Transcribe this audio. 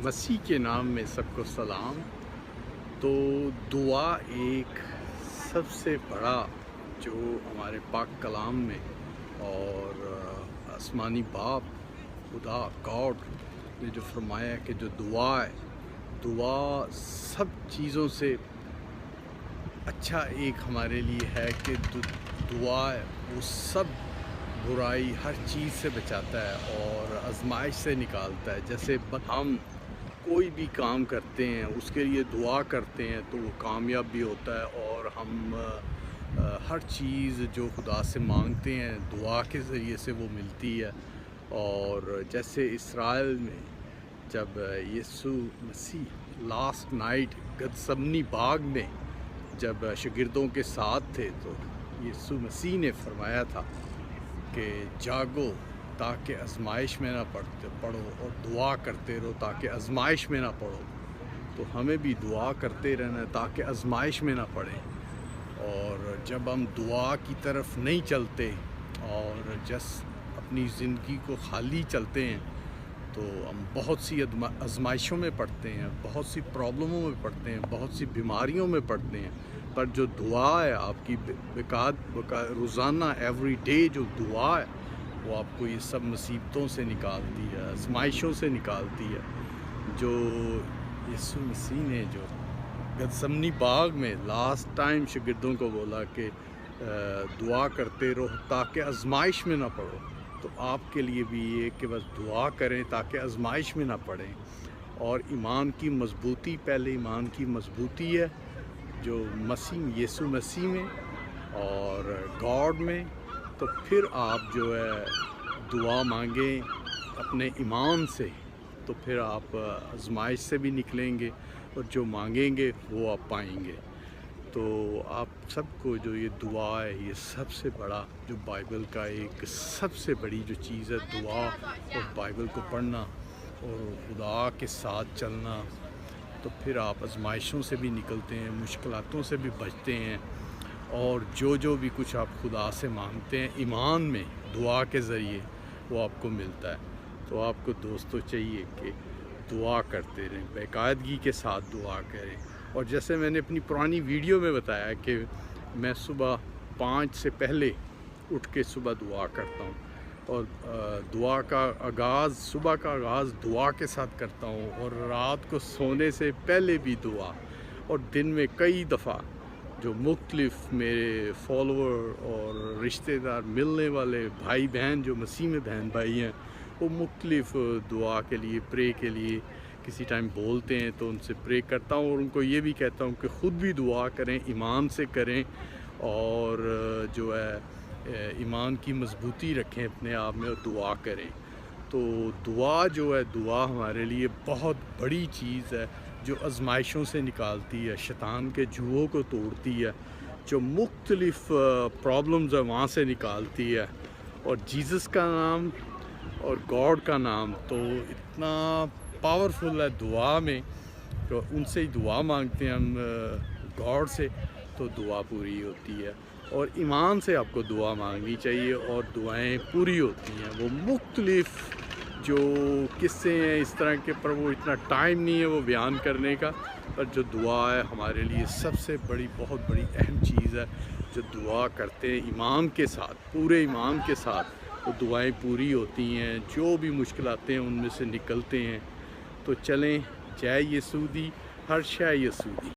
مسیح کے نام میں سب کو سلام۔ تو دعا ایک سب سے بڑا جو ہمارے پاک کلام میں اور آسمانی باپ خدا گاڈ نے جو فرمایا کہ جو دعا ہے، دعا سب چیزوں سے اچھا ایک ہمارے لیے ہے کہ دعا ہے وہ سب برائی ہر چیز سے بچاتا ہے اور آزمائش سے نکالتا ہے۔ جیسے ہم کوئی بھی کام کرتے ہیں اس کے لیے دعا کرتے ہیں تو وہ کامیاب بھی ہوتا ہے، اور ہم ہر چیز جو خدا سے مانگتے ہیں دعا کے ذریعے سے وہ ملتی ہے۔ اور جیسے اسرائیل میں جب یسوع مسیح لاسٹ نائٹ گتسمنی باغ میں جب شاگردوں کے ساتھ تھے تو یسوع مسیح نے فرمایا تھا کہ جاگو تاکہ آزمائش میں نہ پڑو، اور دعا کرتے رہو تاکہ آزمائش میں نہ پڑو۔ تو ہمیں بھی دعا کرتے رہنا تاکہ آزمائش میں نہ پڑیں، اور جب ہم دعا کی طرف نہیں چلتے اور اپنی زندگی کو خالی چلتے ہیں تو ہم بہت سی آزمائشوں میں پڑتے ہیں، بہت سی پرابلموں میں پڑتے ہیں، بہت سی بیماریوں میں پڑتے ہیں۔ پر جو دعا ہے آپ کی روزانہ ایوری ڈے جو دعا ہے وہ آپ کو یہ سب مصیبتوں سے نکالتی ہے، آزمائشوں سے نکالتی ہے۔ جو یسوع مسیح نے جو گتسمنی باغ میں لاسٹ ٹائم شاگردوں کو بولا کہ دعا کرتے رہو تاکہ آزمائش میں نہ پڑو، تو آپ کے لیے بھی یہ کہ بس دعا کریں تاکہ آزمائش میں نہ پڑیں۔ اور ایمان کی مضبوطی، پہلے ایمان کی مضبوطی ہے جو یسوع مسیح میں اور گاڈ میں، تو پھر آپ جو ہے دعا مانگیں اپنے ایمان سے، تو پھر آپ آزمائش سے بھی نکلیں گے، اور جو مانگیں گے وہ آپ پائیں گے۔ تو آپ سب کو جو یہ دعا ہے یہ سب سے بڑا جو بائبل کا ایک سب سے بڑی جو چیز ہے دعا، اور بائبل کو پڑھنا اور خدا کے ساتھ چلنا، تو پھر آپ آزمائشوں سے بھی نکلتے ہیں، مشکلاتوں سے بھی بچتے ہیں، اور جو بھی کچھ آپ خدا سے مانگتے ہیں ایمان میں دعا کے ذریعے وہ آپ کو ملتا ہے۔ تو آپ کو دوستو چاہیے کہ دعا کرتے رہیں، باقاعدگی کے ساتھ دعا کریں۔ اور جیسے میں نے اپنی پرانی ویڈیو میں بتایا کہ میں صبح 5 سے پہلے اٹھ کے صبح دعا کرتا ہوں، اور دعا کا آغاز، صبح کا آغاز دعا کے ساتھ کرتا ہوں، اور رات کو سونے سے پہلے بھی دعا، اور دن میں کئی دفعہ جو مختلف میرے فالوور اور رشتہ دار ملنے والے بھائی بہن جو مسیح میں بہن بھائی ہیں، وہ مختلف دعا کے لیے، پرے کے لیے کسی ٹائم بولتے ہیں تو ان سے پرے کرتا ہوں، اور ان کو یہ بھی کہتا ہوں کہ خود بھی دعا کریں، ایمان سے کریں، اور جو ہے ایمان کی مضبوطی رکھیں اپنے آپ میں اور دعا کریں۔ تو دعا جو ہے، دعا ہمارے لیے بہت بڑی چیز ہے جو آزمائشوں سے نکالتی ہے، شیطان کے جوؤں کو توڑتی ہے، جو مختلف پرابلمز ہے وہاں سے نکالتی ہے۔ اور جیزس کا نام اور گاڈ کا نام تو اتنا پاورفل ہے دعا میں، تو ان سے ہی دعا مانگتے ہیں ہم گاڈ سے، تو دعا پوری ہوتی ہے۔ اور ایمان سے آپ کو دعا مانگنی چاہیے اور دعائیں پوری ہوتی ہیں۔ وہ مختلف جو قصے ہیں اس طرح کے، پر وہ اتنا ٹائم نہیں ہے وہ بیان کرنے کا، پر جو دعا ہے ہمارے لیے سب سے بڑی، بہت بڑی اہم چیز ہے۔ جو دعا کرتے ہیں ایمان کے ساتھ، پورے ایمان کے ساتھ، وہ دعائیں پوری ہوتی ہیں، جو بھی مشکلاتیں ان میں سے نکلتے ہیں۔ تو چلیں، جے یسوع دی، ہر شے یسوع دی۔